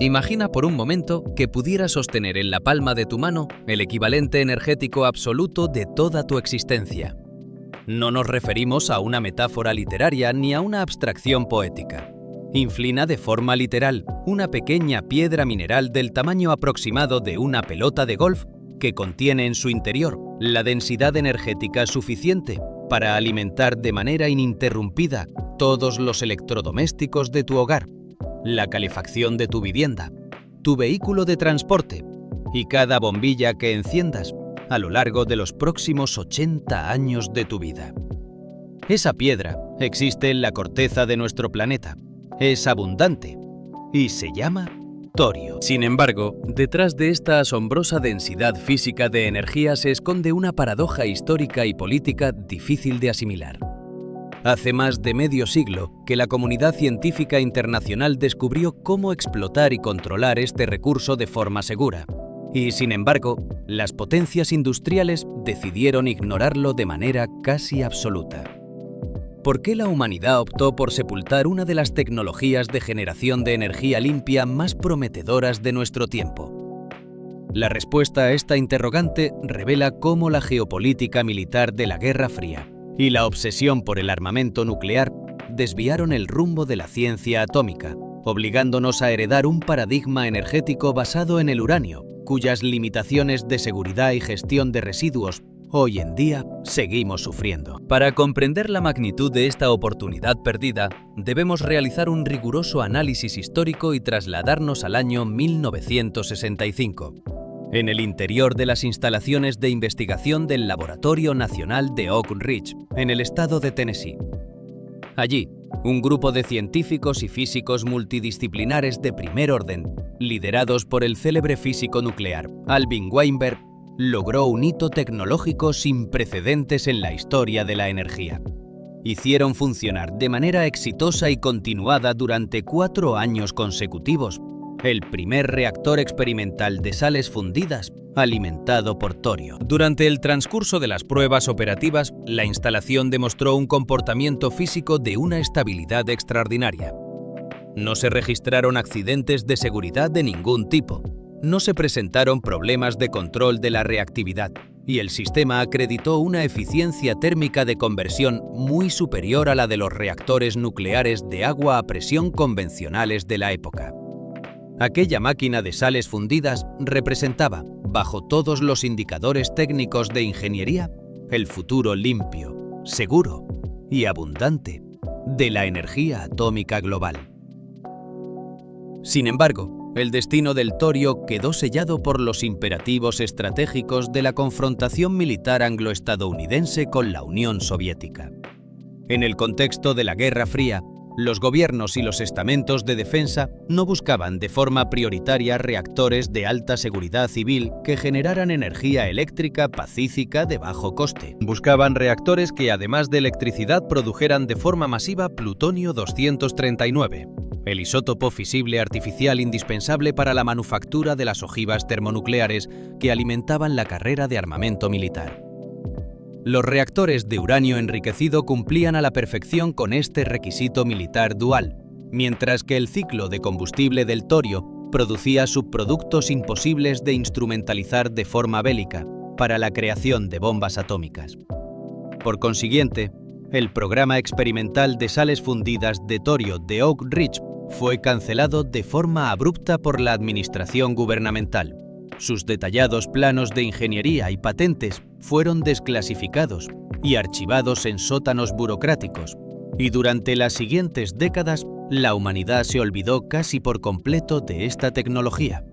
Imagina por un momento que pudieras sostener en la palma de tu mano el equivalente energético absoluto de toda tu existencia. No nos referimos a una metáfora literaria ni a una abstracción poética. Inflina de forma literal una pequeña piedra mineral del tamaño aproximado de una pelota de golf que contiene en su interior la densidad energética suficiente para alimentar de manera ininterrumpida todos los electrodomésticos de tu hogar, la calefacción de tu vivienda, tu vehículo de transporte y cada bombilla que enciendas a lo largo de los próximos 80 años de tu vida. Esa piedra existe en la corteza de nuestro planeta, es abundante y se llama torio. Sin embargo, detrás de esta asombrosa densidad física de energía se esconde una paradoja histórica y política difícil de asimilar. Hace más de medio siglo que la comunidad científica internacional descubrió cómo explotar y controlar este recurso de forma segura. Y, sin embargo, las potencias industriales decidieron ignorarlo de manera casi absoluta. ¿Por qué la humanidad optó por sepultar una de las tecnologías de generación de energía limpia más prometedoras de nuestro tiempo? La respuesta a esta interrogante revela cómo la geopolítica militar de la Guerra Fría y la obsesión por el armamento nuclear desviaron el rumbo de la ciencia atómica, obligándonos a heredar un paradigma energético basado en el uranio, cuyas limitaciones de seguridad y gestión de residuos hoy en día seguimos sufriendo. Para comprender la magnitud de esta oportunidad perdida, debemos realizar un riguroso análisis histórico y trasladarnos al año 1965. En el interior de las instalaciones de investigación del Laboratorio Nacional de Oak Ridge, en el estado de Tennessee. Allí, un grupo de científicos y físicos multidisciplinares de primer orden, liderados por el célebre físico nuclear Alvin Weinberg, logró un hito tecnológico sin precedentes en la historia de la energía. Hicieron funcionar de manera exitosa y continuada durante 4 años consecutivos el primer reactor experimental de sales fundidas alimentado por torio. Durante el transcurso de las pruebas operativas, la instalación demostró un comportamiento físico de una estabilidad extraordinaria. No se registraron accidentes de seguridad de ningún tipo, no se presentaron problemas de control de la reactividad y el sistema acreditó una eficiencia térmica de conversión muy superior a la de los reactores nucleares de agua a presión convencionales de la época. Aquella máquina de sales fundidas representaba, bajo todos los indicadores técnicos de ingeniería, el futuro limpio, seguro y abundante de la energía atómica global. Sin embargo, el destino del torio quedó sellado por los imperativos estratégicos de la confrontación militar anglo-estadounidense con la Unión Soviética. En el contexto de la Guerra Fría, los gobiernos y los estamentos de defensa no buscaban de forma prioritaria reactores de alta seguridad civil que generaran energía eléctrica pacífica de bajo coste. Buscaban reactores que, además de electricidad, produjeran de forma masiva plutonio 239, el isótopo fisible artificial indispensable para la manufactura de las ojivas termonucleares que alimentaban la carrera de armamento militar. Los reactores de uranio enriquecido cumplían a la perfección con este requisito militar dual, mientras que el ciclo de combustible del torio producía subproductos imposibles de instrumentalizar de forma bélica para la creación de bombas atómicas. Por consiguiente, el programa experimental de sales fundidas de torio de Oak Ridge fue cancelado de forma abrupta por la administración gubernamental. Sus detallados planos de ingeniería y patentes fueron desclasificados y archivados en sótanos burocráticos, y durante las siguientes décadas la humanidad se olvidó casi por completo de esta tecnología,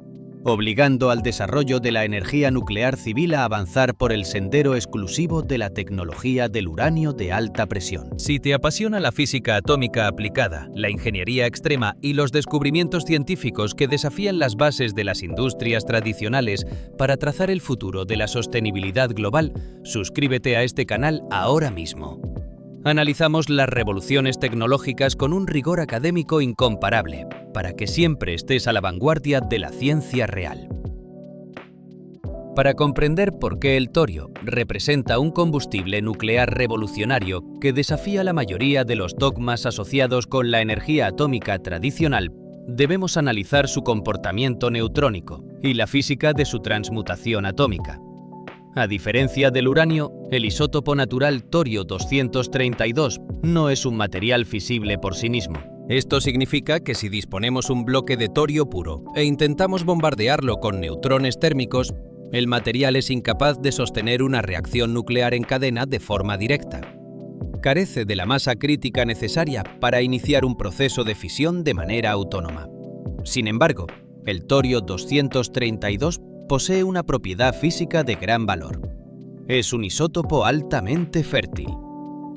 obligando al desarrollo de la energía nuclear civil a avanzar por el sendero exclusivo de la tecnología del uranio de alta presión. Si te apasiona la física atómica aplicada, la ingeniería extrema y los descubrimientos científicos que desafían las bases de las industrias tradicionales para trazar el futuro de la sostenibilidad global, suscríbete a este canal ahora mismo. Analizamos las revoluciones tecnológicas con un rigor académico incomparable, para que siempre estés a la vanguardia de la ciencia real. Para comprender por qué el torio representa un combustible nuclear revolucionario que desafía la mayoría de los dogmas asociados con la energía atómica tradicional, debemos analizar su comportamiento neutrónico y la física de su transmutación atómica. A diferencia del uranio, el isótopo natural torio-232 no es un material fisible por sí mismo. Esto significa que si disponemos un bloque de torio puro e intentamos bombardearlo con neutrones térmicos, el material es incapaz de sostener una reacción nuclear en cadena de forma directa. Carece de la masa crítica necesaria para iniciar un proceso de fisión de manera autónoma. Sin embargo, el torio-232 posee una propiedad física de gran valor. Es un isótopo altamente fértil.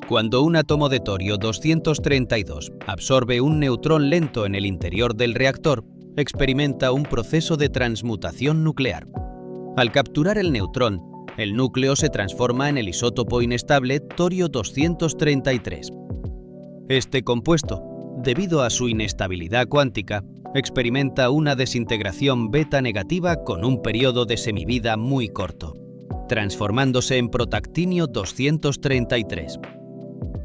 Cuando un átomo de torio-232 absorbe un neutrón lento en el interior del reactor, experimenta un proceso de transmutación nuclear. Al capturar el neutrón, el núcleo se transforma en el isótopo inestable torio-233. Este compuesto, debido a su inestabilidad cuántica, experimenta una desintegración beta negativa con un periodo de semivida muy corto, transformándose en protactinio 233.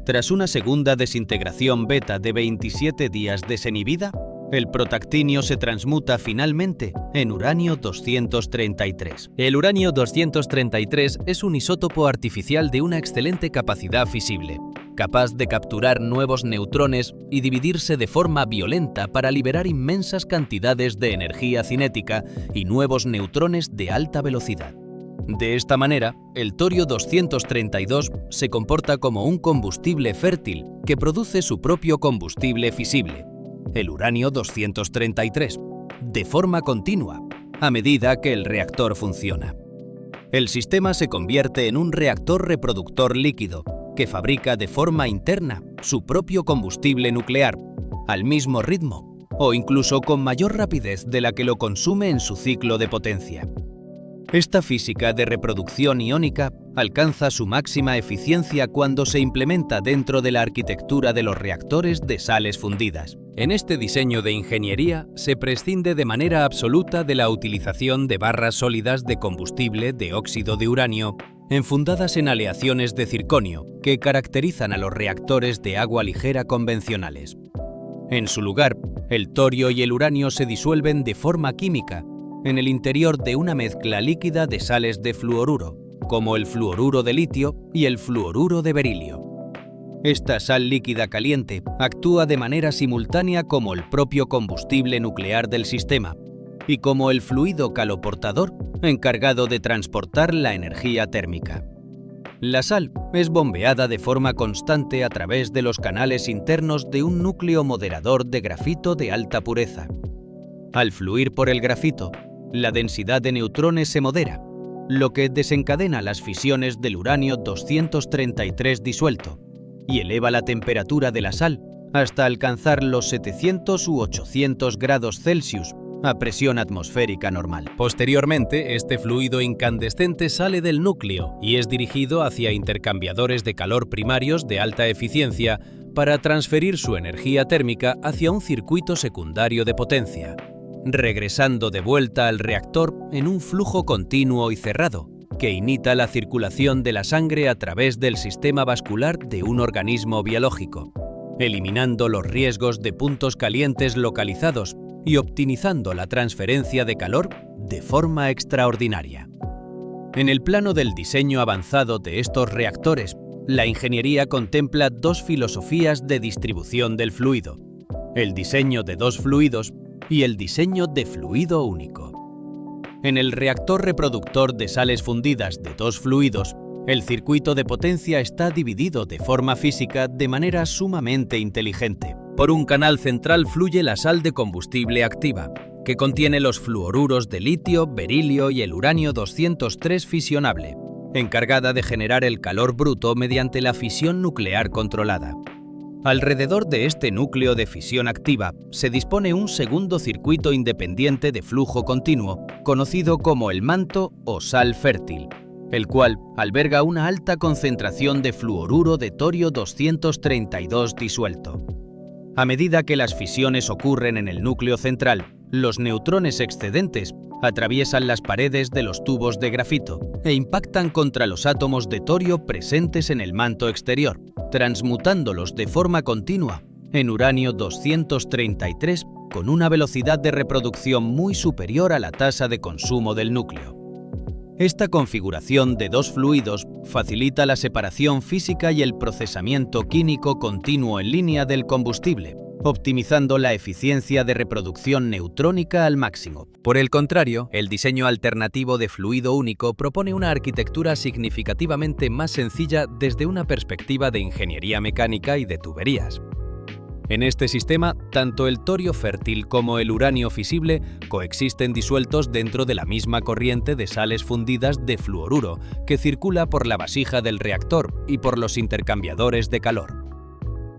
Tras una segunda desintegración beta de 27 días de semivida, el protactinio se transmuta finalmente en uranio 233. El uranio 233 es un isótopo artificial de una excelente capacidad fisible, capaz de capturar nuevos neutrones y dividirse de forma violenta para liberar inmensas cantidades de energía cinética y nuevos neutrones de alta velocidad. De esta manera, el torio-232 se comporta como un combustible fértil que produce su propio combustible fisible, el uranio 233, de forma continua, a medida que el reactor funciona. El sistema se convierte en un reactor reproductor líquido que fabrica de forma interna su propio combustible nuclear, al mismo ritmo o incluso con mayor rapidez de la que lo consume en su ciclo de potencia. Esta física de reproducción iónica alcanza su máxima eficiencia cuando se implementa dentro de la arquitectura de los reactores de sales fundidas. En este diseño de ingeniería se prescinde de manera absoluta de la utilización de barras sólidas de combustible de óxido de uranio enfundadas en aleaciones de circonio que caracterizan a los reactores de agua ligera convencionales. En su lugar, el torio y el uranio se disuelven de forma química en el interior de una mezcla líquida de sales de fluoruro, como el fluoruro de litio y el fluoruro de berilio. Esta sal líquida caliente actúa de manera simultánea como el propio combustible nuclear del sistema y como el fluido caloportador encargado de transportar la energía térmica. La sal es bombeada de forma constante a través de los canales internos de un núcleo moderador de grafito de alta pureza. Al fluir por el grafito, la densidad de neutrones se modera, lo que desencadena las fisiones del uranio 233 disuelto y eleva la temperatura de la sal hasta alcanzar los 700 u 800 grados Celsius a presión atmosférica normal. Posteriormente, este fluido incandescente sale del núcleo y es dirigido hacia intercambiadores de calor primarios de alta eficiencia para transferir su energía térmica hacia un circuito secundario de potencia, regresando de vuelta al reactor en un flujo continuo y cerrado, que imita la circulación de la sangre a través del sistema vascular de un organismo biológico, eliminando los riesgos de puntos calientes localizados y optimizando la transferencia de calor de forma extraordinaria. En el plano del diseño avanzado de estos reactores, la ingeniería contempla dos filosofías de distribución del fluido: el diseño de dos fluidos y el diseño de fluido único. En el reactor reproductor de sales fundidas de dos fluidos, el circuito de potencia está dividido de forma física de manera sumamente inteligente. Por un canal central fluye la sal de combustible activa, que contiene los fluoruros de litio, berilio y el uranio 203 fisionable, encargada de generar el calor bruto mediante la fisión nuclear controlada. Alrededor de este núcleo de fisión activa se dispone un segundo circuito independiente de flujo continuo, conocido como el manto o sal fértil, el cual alberga una alta concentración de fluoruro de torio 232 disuelto. A medida que las fisiones ocurren en el núcleo central, los neutrones excedentes atraviesan las paredes de los tubos de grafito e impactan contra los átomos de torio presentes en el manto exterior, transmutándolos de forma continua en uranio 233 con una velocidad de reproducción muy superior a la tasa de consumo del núcleo. Esta configuración de dos fluidos facilita la separación física y el procesamiento químico continuo en línea del combustible, optimizando la eficiencia de reproducción neutrónica al máximo. Por el contrario, el diseño alternativo de fluido único propone una arquitectura significativamente más sencilla desde una perspectiva de ingeniería mecánica y de tuberías. En este sistema, tanto el torio fértil como el uranio fisible coexisten disueltos dentro de la misma corriente de sales fundidas de fluoruro que circula por la vasija del reactor y por los intercambiadores de calor.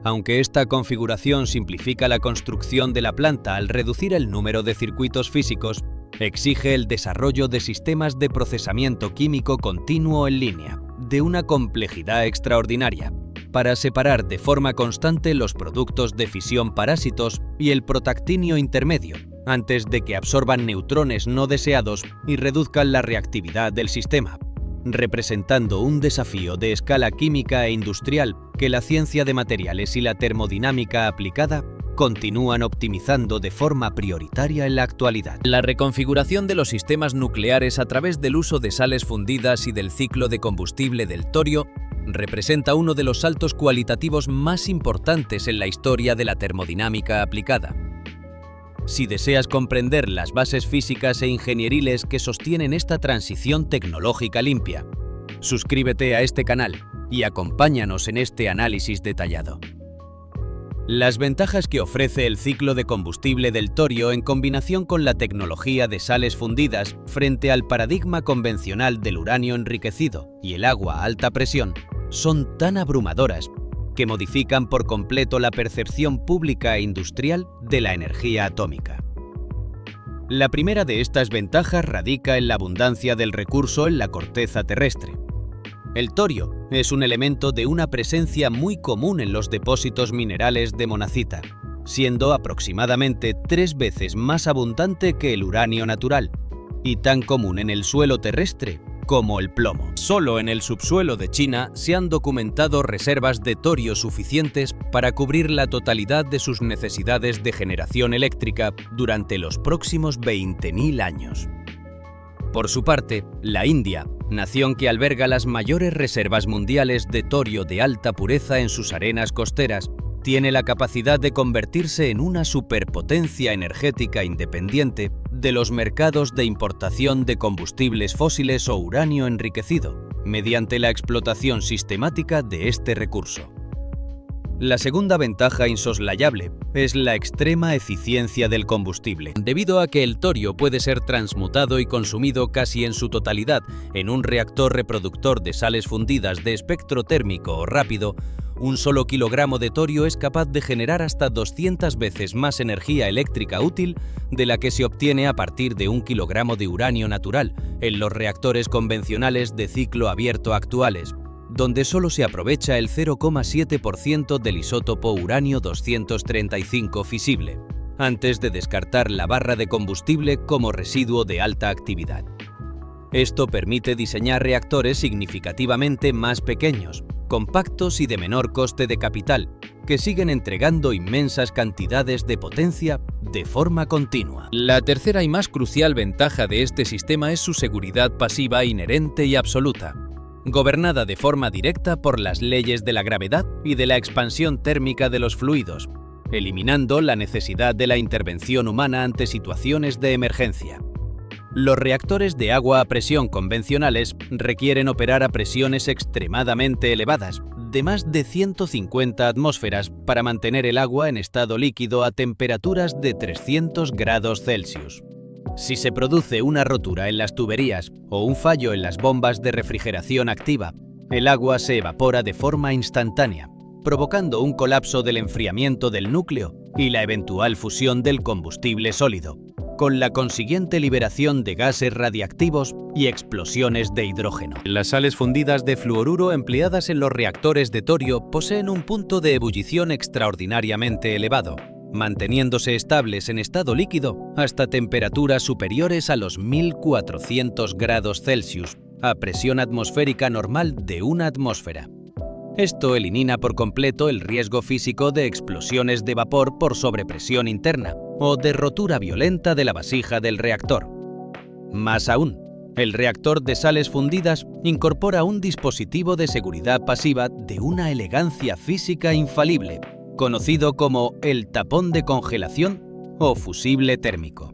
Aunque esta configuración simplifica la construcción de la planta al reducir el número de circuitos físicos, exige el desarrollo de sistemas de procesamiento químico continuo en línea, de una complejidad extraordinaria, para separar de forma constante los productos de fisión parásitos y el protactinio intermedio, antes de que absorban neutrones no deseados y reduzcan la reactividad del sistema, representando un desafío de escala química e industrial que la ciencia de materiales y la termodinámica aplicada continúan optimizando de forma prioritaria en la actualidad. La reconfiguración de los sistemas nucleares a través del uso de sales fundidas y del ciclo de combustible del torio representa uno de los saltos cualitativos más importantes en la historia de la termodinámica aplicada. Si deseas comprender las bases físicas e ingenieriles que sostienen esta transición tecnológica limpia, suscríbete a este canal y acompáñanos en este análisis detallado. Las ventajas que ofrece el ciclo de combustible del torio en combinación con la tecnología de sales fundidas frente al paradigma convencional del uranio enriquecido y el agua a alta presión son tan abrumadoras que modifican por completo la percepción pública e industrial de la energía atómica. La primera de estas ventajas radica en la abundancia del recurso en la corteza terrestre. El torio es un elemento de una presencia muy común en los depósitos minerales de monazita, siendo aproximadamente 3 veces más abundante que el uranio natural y tan común en el suelo terrestre como el plomo. Solo en el subsuelo de China se han documentado reservas de torio suficientes para cubrir la totalidad de sus necesidades de generación eléctrica durante los próximos 20.000 años. Por su parte, la India, nación que alberga las mayores reservas mundiales de torio de alta pureza en sus arenas costeras, tiene la capacidad de convertirse en una superpotencia energética independiente de los mercados de importación de combustibles fósiles o uranio enriquecido, mediante la explotación sistemática de este recurso. La segunda ventaja insoslayable es la extrema eficiencia del combustible. Debido a que el torio puede ser transmutado y consumido casi en su totalidad en un reactor reproductor de sales fundidas de espectro térmico o rápido, un solo kilogramo de torio es capaz de generar hasta 200 veces más energía eléctrica útil de la que se obtiene a partir de 1 kilogramo de uranio natural en los reactores convencionales de ciclo abierto actuales, donde solo se aprovecha el 0,7% del isótopo uranio 235 fisible, antes de descartar la barra de combustible como residuo de alta actividad. Esto permite diseñar reactores significativamente más pequeños, compactos y de menor coste de capital, que siguen entregando inmensas cantidades de potencia de forma continua. La tercera y más crucial ventaja de este sistema es su seguridad pasiva inherente y absoluta, gobernada de forma directa por las leyes de la gravedad y de la expansión térmica de los fluidos, eliminando la necesidad de la intervención humana ante situaciones de emergencia. Los reactores de agua a presión convencionales requieren operar a presiones extremadamente elevadas, de más de 150 atmósferas, para mantener el agua en estado líquido a temperaturas de 300 grados Celsius. Si se produce una rotura en las tuberías o un fallo en las bombas de refrigeración activa, el agua se evapora de forma instantánea, provocando un colapso del enfriamiento del núcleo y la eventual fusión del combustible sólido, con la consiguiente liberación de gases radiactivos y explosiones de hidrógeno. Las sales fundidas de fluoruro empleadas en los reactores de torio poseen un punto de ebullición extraordinariamente elevado, manteniéndose estables en estado líquido hasta temperaturas superiores a los 1400 grados Celsius, a presión atmosférica normal de 1 atmósfera. Esto elimina por completo el riesgo físico de explosiones de vapor por sobrepresión interna o de rotura violenta de la vasija del reactor. Más aún, el reactor de sales fundidas incorpora un dispositivo de seguridad pasiva de una elegancia física infalible, conocido como el tapón de congelación o fusible térmico.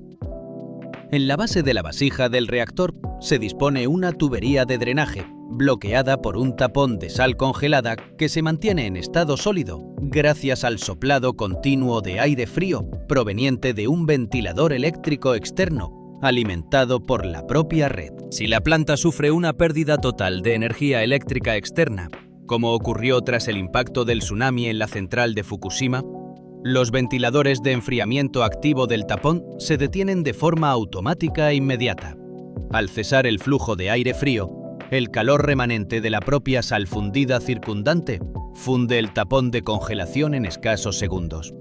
En la base de la vasija del reactor se dispone una tubería de drenaje, bloqueada por un tapón de sal congelada que se mantiene en estado sólido gracias al soplado continuo de aire frío proveniente de un ventilador eléctrico externo alimentado por la propia red. Si la planta sufre una pérdida total de energía eléctrica externa, como ocurrió tras el impacto del tsunami en la central de Fukushima, los ventiladores de enfriamiento activo del tapón se detienen de forma automática e inmediata. Al cesar el flujo de aire frío, el calor remanente de la propia sal fundida circundante funde el tapón de congelación en escasos segundos.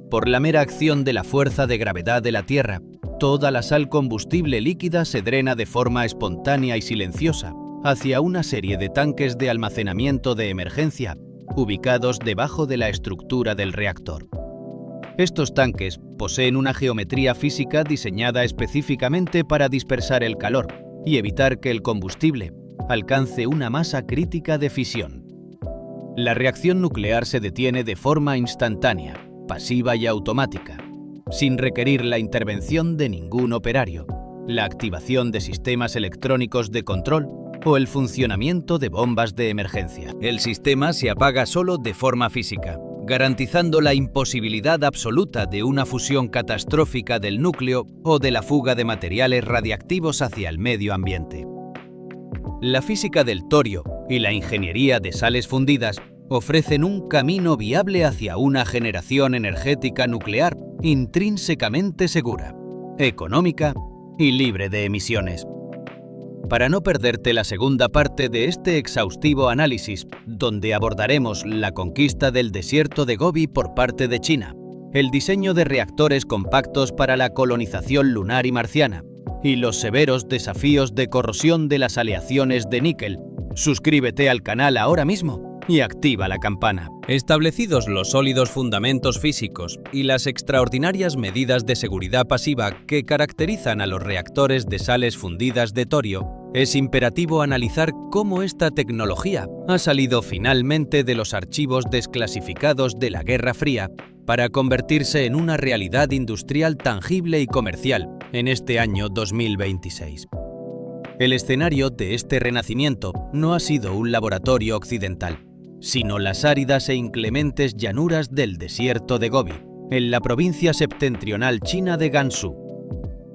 Por la mera acción de la fuerza de gravedad de la Tierra, toda la sal combustible líquida se drena de forma espontánea y silenciosa hacia una serie de tanques de almacenamiento de emergencia ubicados debajo de la estructura del reactor. Estos tanques poseen una geometría física diseñada específicamente para dispersar el calor y evitar que el combustible alcance una masa crítica de fisión. La reacción nuclear se detiene de forma instantánea, pasiva y automática, sin requerir la intervención de ningún operario, la activación de sistemas electrónicos de control o el funcionamiento de bombas de emergencia. El sistema se apaga solo de forma física, garantizando la imposibilidad absoluta de una fusión catastrófica del núcleo o de la fuga de materiales radiactivos hacia el medio ambiente. La física del torio y la ingeniería de sales fundidas ofrecen un camino viable hacia una generación energética nuclear intrínsecamente segura, económica y libre de emisiones. Para no perderte la segunda parte de este exhaustivo análisis, donde abordaremos la conquista del desierto de Gobi por parte de China, el diseño de reactores compactos para la colonización lunar y marciana, y los severos desafíos de corrosión de las aleaciones de níquel, suscríbete al canal ahora mismo y activa la campana. Establecidos los sólidos fundamentos físicos y las extraordinarias medidas de seguridad pasiva que caracterizan a los reactores de sales fundidas de torio, es imperativo analizar cómo esta tecnología ha salido finalmente de los archivos desclasificados de la Guerra Fría para convertirse en una realidad industrial tangible y comercial en este año 2026. El escenario de este renacimiento no ha sido un laboratorio occidental, sino las áridas e inclementes llanuras del desierto de Gobi, en la provincia septentrional china de Gansu.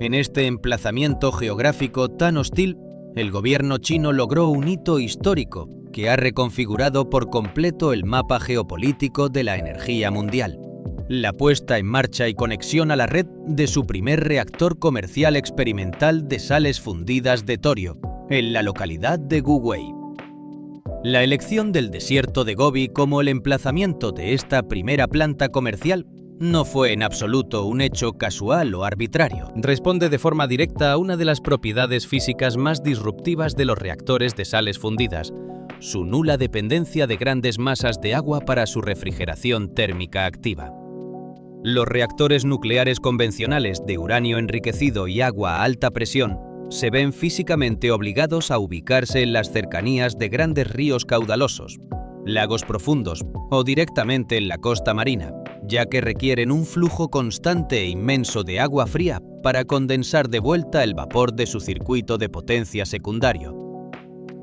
En este emplazamiento geográfico tan hostil, el gobierno chino logró un hito histórico que ha reconfigurado por completo el mapa geopolítico de la energía mundial: la puesta en marcha y conexión a la red de su primer reactor comercial experimental de sales fundidas de torio, en la localidad de Guwei. La elección del desierto de Gobi como el emplazamiento de esta primera planta comercial no fue en absoluto un hecho casual o arbitrario. Responde de forma directa a una de las propiedades físicas más disruptivas de los reactores de sales fundidas: su nula dependencia de grandes masas de agua para su refrigeración térmica activa. Los reactores nucleares convencionales de uranio enriquecido y agua a alta presión se ven físicamente obligados a ubicarse en las cercanías de grandes ríos caudalosos, lagos profundos o directamente en la costa marina, ya que requieren un flujo constante e inmenso de agua fría para condensar de vuelta el vapor de su circuito de potencia secundario.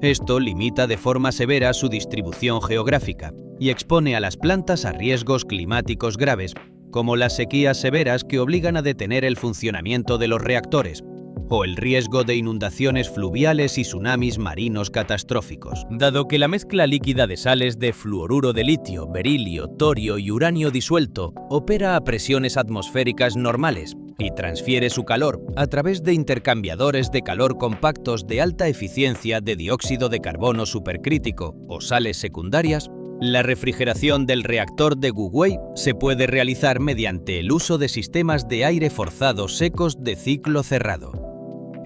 Esto limita de forma severa su distribución geográfica y expone a las plantas a riesgos climáticos graves, como las sequías severas que obligan a detener el funcionamiento de los reactores, o el riesgo de inundaciones fluviales y tsunamis marinos catastróficos. Dado que la mezcla líquida de sales de fluoruro de litio, berilio, torio y uranio disuelto opera a presiones atmosféricas normales y transfiere su calor a través de intercambiadores de calor compactos de alta eficiencia de dióxido de carbono supercrítico o sales secundarias, la refrigeración del reactor de Guwei se puede realizar mediante el uso de sistemas de aire forzado secos de ciclo cerrado.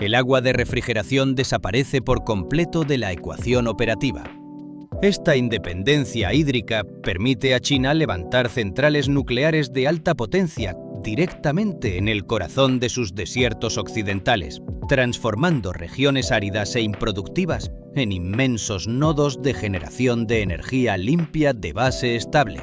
El agua de refrigeración desaparece por completo de la ecuación operativa. Esta independencia hídrica permite a China levantar centrales nucleares de alta potencia directamente en el corazón de sus desiertos occidentales, transformando regiones áridas e improductivas en inmensos nodos de generación de energía limpia de base estable,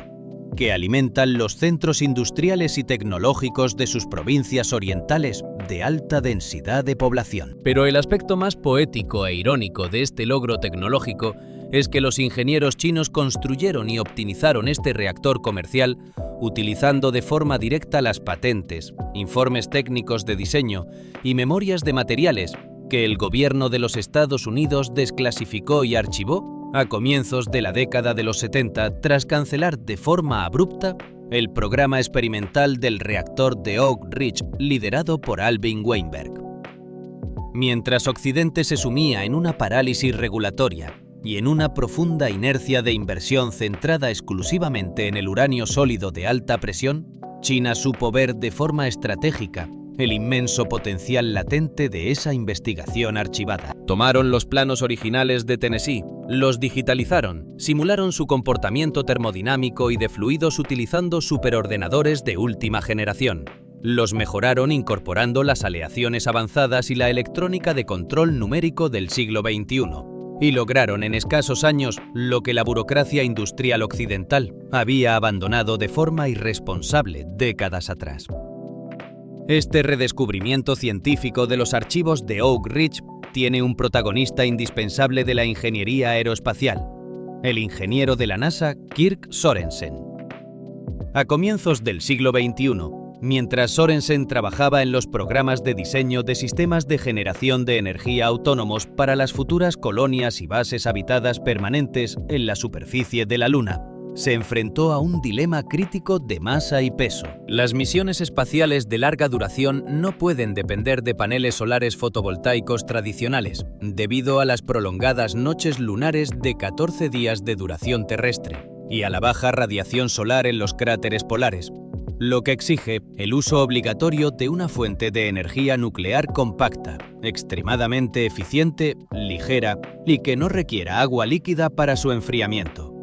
que alimentan los centros industriales y tecnológicos de sus provincias orientales de alta densidad de población. Pero el aspecto más poético e irónico de este logro tecnológico es que los ingenieros chinos construyeron y optimizaron este reactor comercial utilizando de forma directa las patentes, informes técnicos de diseño y memorias de materiales que el gobierno de los Estados Unidos desclasificó y archivó a comienzos de la década de los 70 tras cancelar de forma abrupta el programa experimental del reactor de Oak Ridge liderado por Alvin Weinberg. Mientras Occidente se sumía en una parálisis regulatoria y en una profunda inercia de inversión centrada exclusivamente en el uranio sólido de alta presión, China supo ver de forma estratégica el inmenso potencial latente de esa investigación archivada. Tomaron los planos originales de Tennessee, los digitalizaron, simularon su comportamiento termodinámico y de fluidos utilizando superordenadores de última generación. Los mejoraron incorporando las aleaciones avanzadas y la electrónica de control numérico del siglo XXI. Y lograron en escasos años lo que la burocracia industrial occidental había abandonado de forma irresponsable décadas atrás. Este redescubrimiento científico de los archivos de Oak Ridge tiene un protagonista indispensable de la ingeniería aeroespacial, el ingeniero de la NASA Kirk Sorensen. A comienzos del siglo XXI, mientras Sorensen trabajaba en los programas de diseño de sistemas de generación de energía autónomos para las futuras colonias y bases habitadas permanentes en la superficie de la Luna, se enfrentó a un dilema crítico de masa y peso. Las misiones espaciales de larga duración no pueden depender de paneles solares fotovoltaicos tradicionales, debido a las prolongadas noches lunares de 14 días de duración terrestre y a la baja radiación solar en los cráteres polares, lo que exige el uso obligatorio de una fuente de energía nuclear compacta, extremadamente eficiente, ligera y que no requiera agua líquida para su enfriamiento.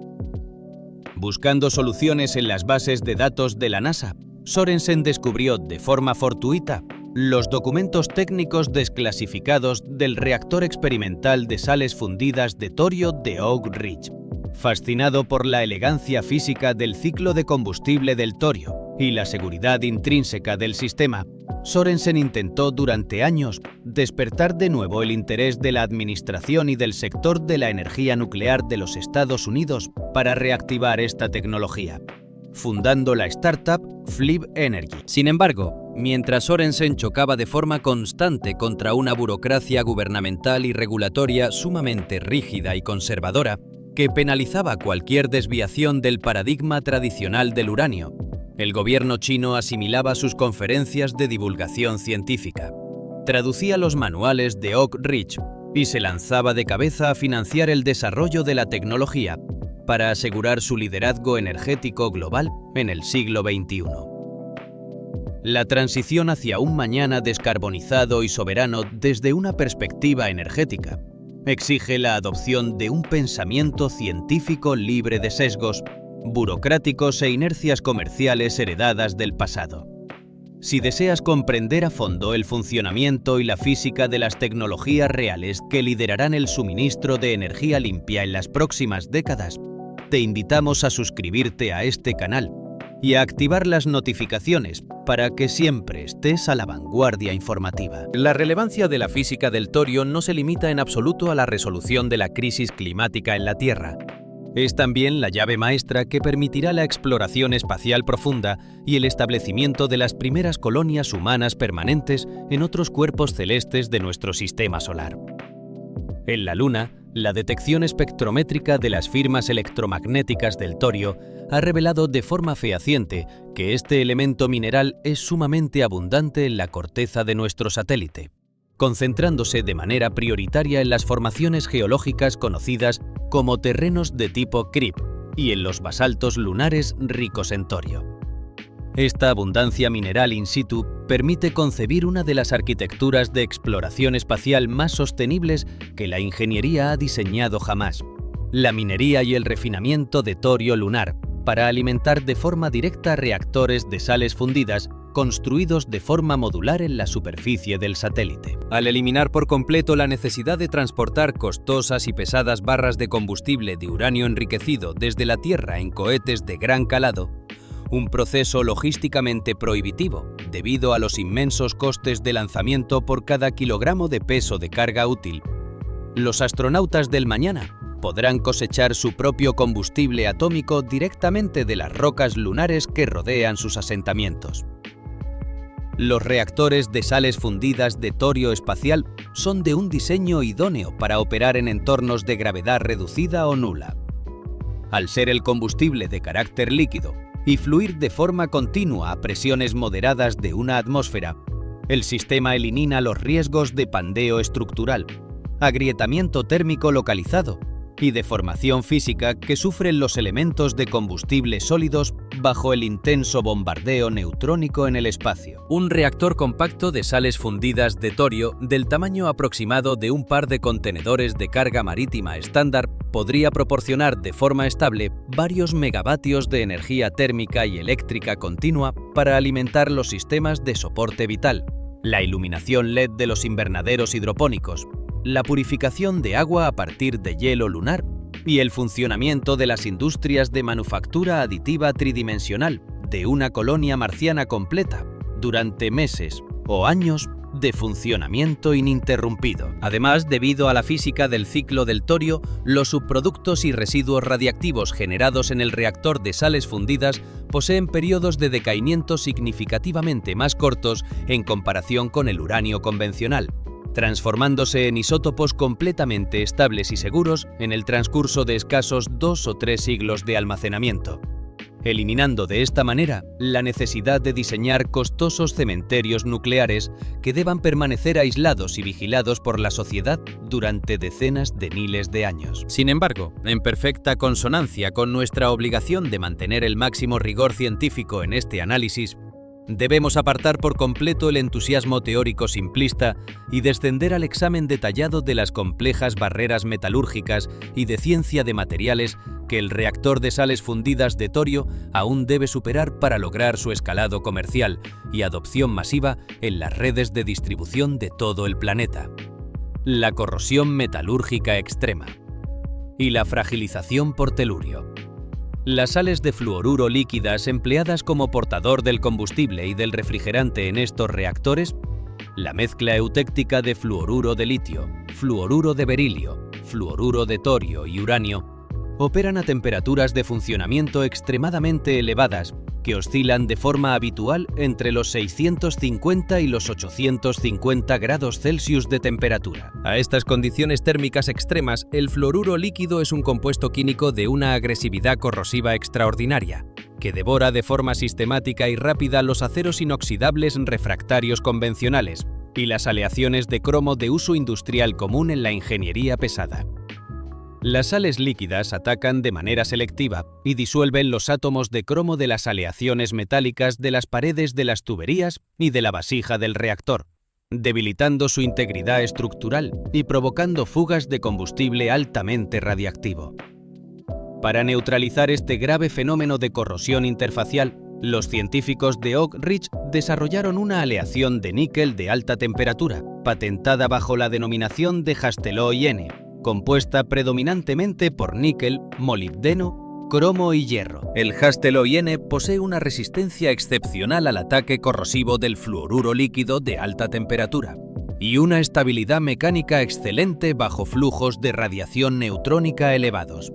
Buscando soluciones en las bases de datos de la NASA, Sorensen descubrió de forma fortuita los documentos técnicos desclasificados del reactor experimental de sales fundidas de torio de Oak Ridge. Fascinado por la elegancia física del ciclo de combustible del torio y la seguridad intrínseca del sistema, Sorensen intentó durante años despertar de nuevo el interés de la administración y del sector de la energía nuclear de los Estados Unidos para reactivar esta tecnología, fundando la startup Flibb Energy. Sin embargo, mientras Sorensen chocaba de forma constante contra una burocracia gubernamental y regulatoria sumamente rígida y conservadora, que penalizaba cualquier desviación del paradigma tradicional del uranio, el gobierno chino asimilaba sus conferencias de divulgación científica, traducía los manuales de Oak Ridge y se lanzaba de cabeza a financiar el desarrollo de la tecnología para asegurar su liderazgo energético global en el siglo XXI. La transición hacia un mañana descarbonizado y soberano desde una perspectiva energética exige la adopción de un pensamiento científico libre de sesgos, burocráticos e inercias comerciales heredadas del pasado. Si deseas comprender a fondo el funcionamiento y la física de las tecnologías reales que liderarán el suministro de energía limpia en las próximas décadas, te invitamos a suscribirte a este canal y a activar las notificaciones para que siempre estés a la vanguardia informativa. La relevancia de la física del torio no se limita en absoluto a la resolución de la crisis climática en la Tierra. Es también la llave maestra que permitirá la exploración espacial profunda y el establecimiento de las primeras colonias humanas permanentes en otros cuerpos celestes de nuestro sistema solar. En la Luna, la detección espectrométrica de las firmas electromagnéticas del torio ha revelado de forma fehaciente que este elemento mineral es sumamente abundante en la corteza de nuestro satélite, concentrándose de manera prioritaria en las formaciones geológicas conocidas como terrenos de tipo CRIP y en los basaltos lunares ricos en torio. Esta abundancia mineral in situ permite concebir una de las arquitecturas de exploración espacial más sostenibles que la ingeniería ha diseñado jamás: la minería y el refinamiento de torio lunar para alimentar de forma directa reactores de sales fundidas construidos de forma modular en la superficie del satélite. Al eliminar por completo la necesidad de transportar costosas y pesadas barras de combustible de uranio enriquecido desde la Tierra en cohetes de gran calado, un proceso logísticamente prohibitivo debido a los inmensos costes de lanzamiento por cada kilogramo de peso de carga útil, los astronautas del mañana podrán cosechar su propio combustible atómico directamente de las rocas lunares que rodean sus asentamientos. Los reactores de sales fundidas de torio espacial son de un diseño idóneo para operar en entornos de gravedad reducida o nula. Al ser el combustible de carácter líquido y fluir de forma continua a presiones moderadas de una atmósfera, el sistema elimina los riesgos de pandeo estructural, agrietamiento térmico localizado y deformación física que sufren los elementos de combustible sólidos bajo el intenso bombardeo neutrónico en el espacio. Un reactor compacto de sales fundidas de torio del tamaño aproximado de un par de contenedores de carga marítima estándar podría proporcionar de forma estable varios megavatios de energía térmica y eléctrica continua para alimentar los sistemas de soporte vital, la iluminación LED de los invernaderos hidropónicos, la purificación de agua a partir de hielo lunar y el funcionamiento de las industrias de manufactura aditiva tridimensional de una colonia marciana completa durante meses o años de funcionamiento ininterrumpido. Además, debido a la física del ciclo del torio, los subproductos y residuos radiactivos generados en el reactor de sales fundidas poseen periodos de decaimiento significativamente más cortos en comparación con el uranio convencional, transformándose en isótopos completamente estables y seguros en el transcurso de escasos 2 o 3 siglos de almacenamiento, eliminando de esta manera la necesidad de diseñar costosos cementerios nucleares que deban permanecer aislados y vigilados por la sociedad durante decenas de miles de años. Sin embargo, en perfecta consonancia con nuestra obligación de mantener el máximo rigor científico en este análisis, debemos apartar por completo el entusiasmo teórico simplista y descender al examen detallado de las complejas barreras metalúrgicas y de ciencia de materiales que el reactor de sales fundidas de torio aún debe superar para lograr su escalado comercial y adopción masiva en las redes de distribución de todo el planeta. La corrosión metalúrgica extrema y la fragilización por telurio. Las sales de fluoruro líquidas empleadas como portador del combustible y del refrigerante en estos reactores, la mezcla eutéctica de fluoruro de litio, fluoruro de berilio, fluoruro de torio y uranio, operan a temperaturas de funcionamiento extremadamente elevadas que oscilan de forma habitual entre los 650 y los 850 grados Celsius de temperatura. A estas condiciones térmicas extremas, el fluoruro líquido es un compuesto químico de una agresividad corrosiva extraordinaria, que devora de forma sistemática y rápida los aceros inoxidables refractarios convencionales y las aleaciones de cromo de uso industrial común en la ingeniería pesada. Las sales líquidas atacan de manera selectiva y disuelven los átomos de cromo de las aleaciones metálicas de las paredes de las tuberías y de la vasija del reactor, debilitando su integridad estructural y provocando fugas de combustible altamente radiactivo. Para neutralizar este grave fenómeno de corrosión interfacial, los científicos de Oak Ridge desarrollaron una aleación de níquel de alta temperatura, patentada bajo la denominación de Hastelloy-N, compuesta predominantemente por níquel, molibdeno, cromo y hierro. El Hastelloy-N posee una resistencia excepcional al ataque corrosivo del fluoruro líquido de alta temperatura y una estabilidad mecánica excelente bajo flujos de radiación neutrónica elevados.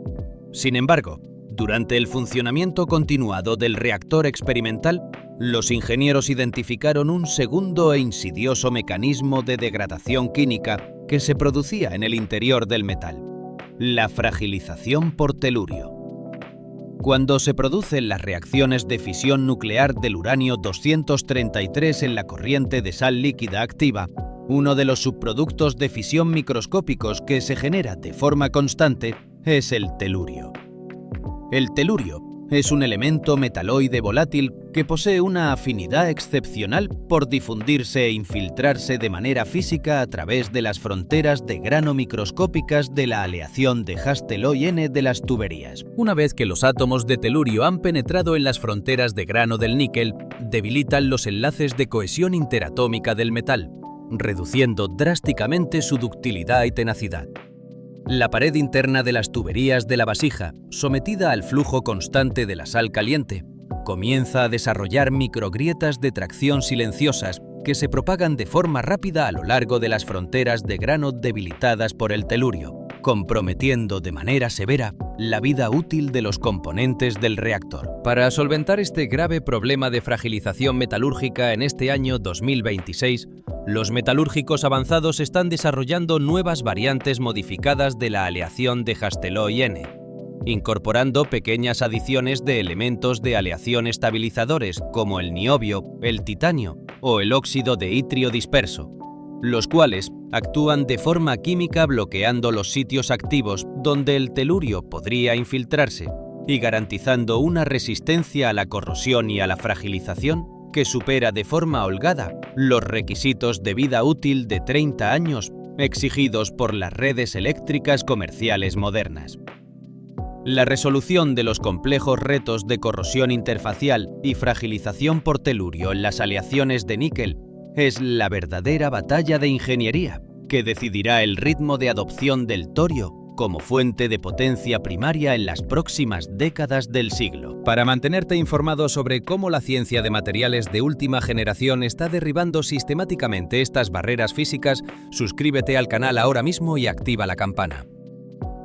Sin embargo, durante el funcionamiento continuado del reactor experimental, los ingenieros identificaron un segundo e insidioso mecanismo de degradación química que se producía en el interior del metal: la fragilización por telurio. Cuando se producen las reacciones de fisión nuclear del uranio 233 en la corriente de sal líquida activa, uno de los subproductos de fisión microscópicos que se genera de forma constante es el telurio. El telurio es un elemento metaloide volátil que posee una afinidad excepcional por difundirse e infiltrarse de manera física a través de las fronteras de grano microscópicas de la aleación de Hastelloy-N de las tuberías. Una vez que los átomos de telurio han penetrado en las fronteras de grano del níquel, debilitan los enlaces de cohesión interatómica del metal, reduciendo drásticamente su ductilidad y tenacidad. La pared interna de las tuberías de la vasija, sometida al flujo constante de la sal caliente, comienza a desarrollar microgrietas de tracción silenciosas que se propagan de forma rápida a lo largo de las fronteras de grano debilitadas por el telurio, comprometiendo de manera severa la vida útil de los componentes del reactor. Para solventar este grave problema de fragilización metalúrgica en este año 2026, los metalúrgicos avanzados están desarrollando nuevas variantes modificadas de la aleación de Hastelloy-N, incorporando pequeñas adiciones de elementos de aleación estabilizadores como el niobio, el titanio o el óxido de itrio disperso, los cuales actúan de forma química bloqueando los sitios activos donde el telurio podría infiltrarse y garantizando una resistencia a la corrosión y a la fragilización que supera de forma holgada los requisitos de vida útil de 30 años exigidos por las redes eléctricas comerciales modernas. La resolución de los complejos retos de corrosión interfacial y fragilización por telurio en las aleaciones de níquel es la verdadera batalla de ingeniería que decidirá el ritmo de adopción del torio como fuente de potencia primaria en las próximas décadas del siglo. Para mantenerte informado sobre cómo la ciencia de materiales de última generación está derribando sistemáticamente estas barreras físicas, suscríbete al canal ahora mismo y activa la campana.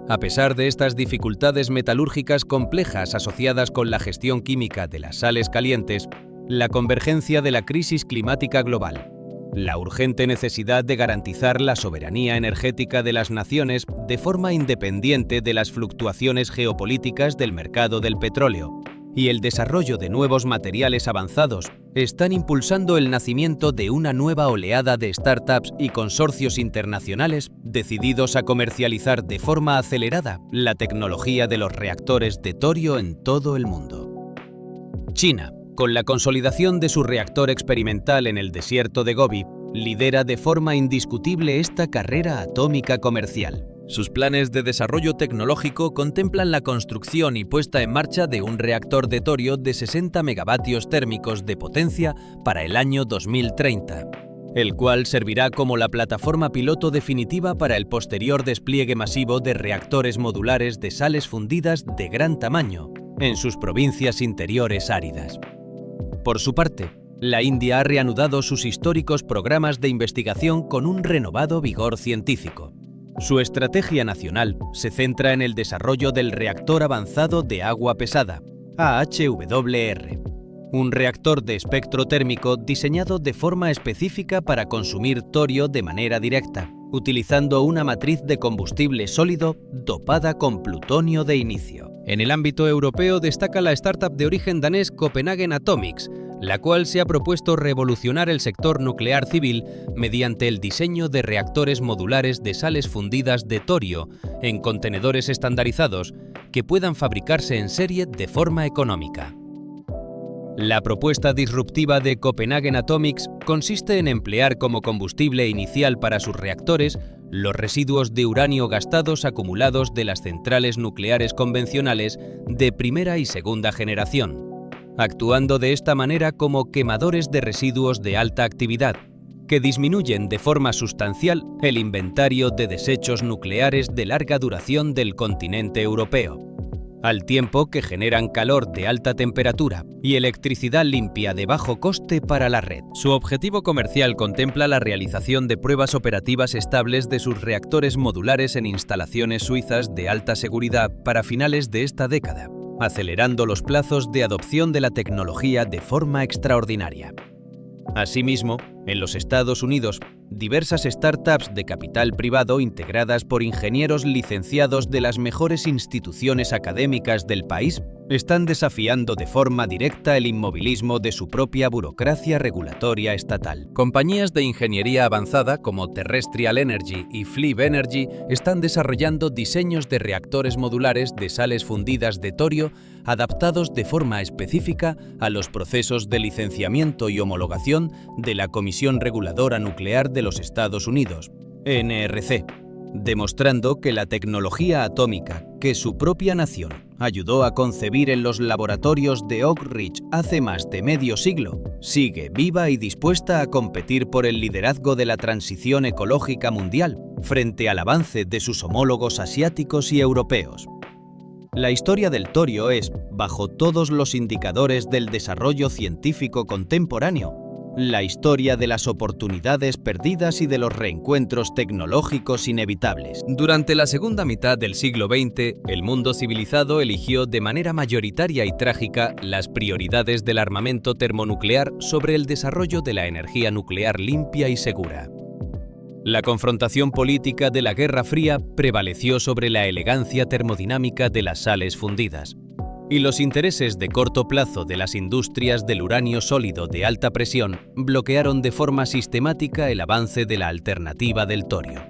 A pesar de estas dificultades metalúrgicas complejas asociadas con la gestión química de las sales calientes, la convergencia de la crisis climática global, la urgente necesidad de garantizar la soberanía energética de las naciones de forma independiente de las fluctuaciones geopolíticas del mercado del petróleo y el desarrollo de nuevos materiales avanzados están impulsando el nacimiento de una nueva oleada de startups y consorcios internacionales decididos a comercializar de forma acelerada la tecnología de los reactores de torio en todo el mundo. China, con la consolidación de su reactor experimental en el desierto de Gobi, lidera de forma indiscutible esta carrera atómica comercial. Sus planes de desarrollo tecnológico contemplan la construcción y puesta en marcha de un reactor de torio de 60 megavatios térmicos de potencia para el año 2030, el cual servirá como la plataforma piloto definitiva para el posterior despliegue masivo de reactores modulares de sales fundidas de gran tamaño en sus provincias interiores áridas. Por su parte, la India ha reanudado sus históricos programas de investigación con un renovado vigor científico. Su estrategia nacional se centra en el desarrollo del reactor avanzado de agua pesada, AHWR, un reactor de espectro térmico diseñado de forma específica para consumir torio de manera directa, utilizando una matriz de combustible sólido dopada con plutonio de inicio. En el ámbito europeo destaca la startup de origen danés Copenhagen Atomics, la cual se ha propuesto revolucionar el sector nuclear civil mediante el diseño de reactores modulares de sales fundidas de torio en contenedores estandarizados que puedan fabricarse en serie de forma económica. La propuesta disruptiva de Copenhagen Atomics consiste en emplear como combustible inicial para sus reactores los residuos de uranio gastados acumulados de las centrales nucleares convencionales de primera y segunda generación, actuando de esta manera como quemadores de residuos de alta actividad, que disminuyen de forma sustancial el inventario de desechos nucleares de larga duración del continente europeo, al tiempo que generan calor de alta temperatura y electricidad limpia de bajo coste para la red. Su objetivo comercial contempla la realización de pruebas operativas estables de sus reactores modulares en instalaciones suizas de alta seguridad para finales de esta década, acelerando los plazos de adopción de la tecnología de forma extraordinaria. Asimismo, en los Estados Unidos, diversas startups de capital privado integradas por ingenieros licenciados de las mejores instituciones académicas del país están desafiando de forma directa el inmovilismo de su propia burocracia regulatoria estatal. Compañías de ingeniería avanzada como Terrestrial Energy y Flibb Energy están desarrollando diseños de reactores modulares de sales fundidas de torio adaptados de forma específica a los procesos de licenciamiento y homologación de la Comisión Reguladora Nuclear de los Estados Unidos, NRC, demostrando que la tecnología atómica que su propia nación ayudó a concebir en los laboratorios de Oak Ridge hace más de medio siglo, sigue viva y dispuesta a competir por el liderazgo de la transición ecológica mundial frente al avance de sus homólogos asiáticos y europeos. La historia del torio es, bajo todos los indicadores del desarrollo científico contemporáneo, la historia de las oportunidades perdidas y de los reencuentros tecnológicos inevitables. Durante la segunda mitad del siglo XX, el mundo civilizado eligió de manera mayoritaria y trágica las prioridades del armamento termonuclear sobre el desarrollo de la energía nuclear limpia y segura. La confrontación política de la Guerra Fría prevaleció sobre la elegancia termodinámica de las sales fundidas, y los intereses de corto plazo de las industrias del uranio sólido de alta presión bloquearon de forma sistemática el avance de la alternativa del torio.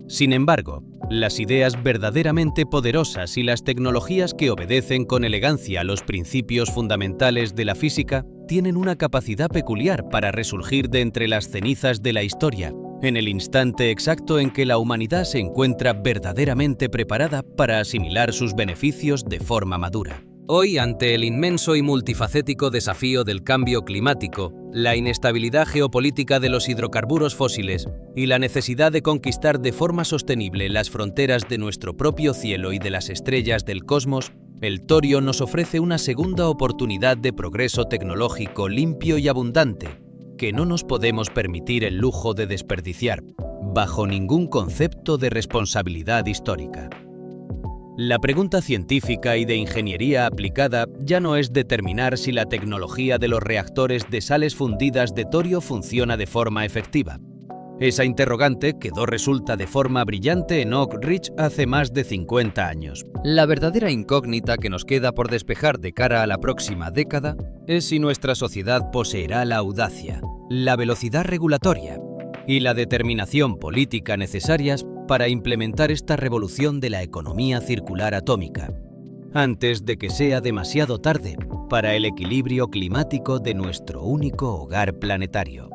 Sin embargo, las ideas verdaderamente poderosas y las tecnologías que obedecen con elegancia a los principios fundamentales de la física tienen una capacidad peculiar para resurgir de entre las cenizas de la historia, en el instante exacto en que la humanidad se encuentra verdaderamente preparada para asimilar sus beneficios de forma madura. Hoy, ante el inmenso y multifacético desafío del cambio climático, la inestabilidad geopolítica de los hidrocarburos fósiles y la necesidad de conquistar de forma sostenible las fronteras de nuestro propio cielo y de las estrellas del cosmos, el torio nos ofrece una segunda oportunidad de progreso tecnológico limpio y abundante, que no nos podemos permitir el lujo de desperdiciar, bajo ningún concepto de responsabilidad histórica. La pregunta científica y de ingeniería aplicada ya no es determinar si la tecnología de los reactores de sales fundidas de torio funciona de forma efectiva. Esa interrogante quedó resuelta de forma brillante en Oak Ridge hace más de 50 años. La verdadera incógnita que nos queda por despejar de cara a la próxima década es si nuestra sociedad poseerá la audacia, la velocidad regulatoria y la determinación política necesarias para implementar esta revolución de la economía circular atómica, antes de que sea demasiado tarde para el equilibrio climático de nuestro único hogar planetario.